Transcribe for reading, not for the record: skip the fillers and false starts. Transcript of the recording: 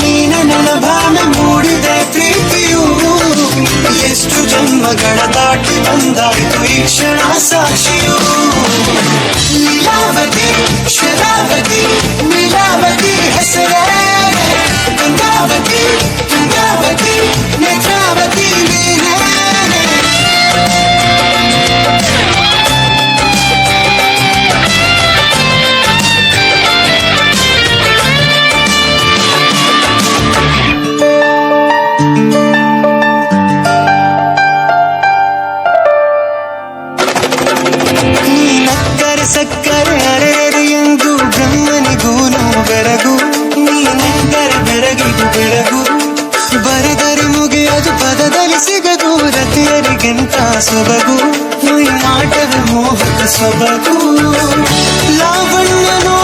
ನೀನ ನನ್ನ ಭಾವನೆ ಮೂಡಿದೆ ಪ್ರೀತಿಯು ಎಷ್ಟು ಜನ್ಮಗಳ ದಾಟಿ ಬಂದಾಯಿತು ಈ ಕ್ಷಣ ಸಾಕ್ಷಿಯು ಲೀಲಾವತಿ ಶರಾವತಿ ನೀಲಾವತಿ ಹೆಸರೇ ಗಂಗಾವತಿ ಗಂಗಾವತಿ ನೇತ್ರಾವತಿ ನೀನೇ ಸಕ್ಕರೆ ಅರೆರೆ ಎಂದು ಬ್ರಹ್ಮನಿಗೂನು ಬೆರಗು ನೀನೆಂದರೆ ಬೆರಗಿದು ಬೆರಗು ಬರೆದರೆ ಮುಗಿಯದು ಪದದಲ್ಲಿ ಸಿಗದು ರತಿಯರಿಗಿಂತ ಸೊಬಗು ಈ ಆಟದ ಮೋಹಕ ಸೊಬಗು ಲಾವಣ್ಯನೋ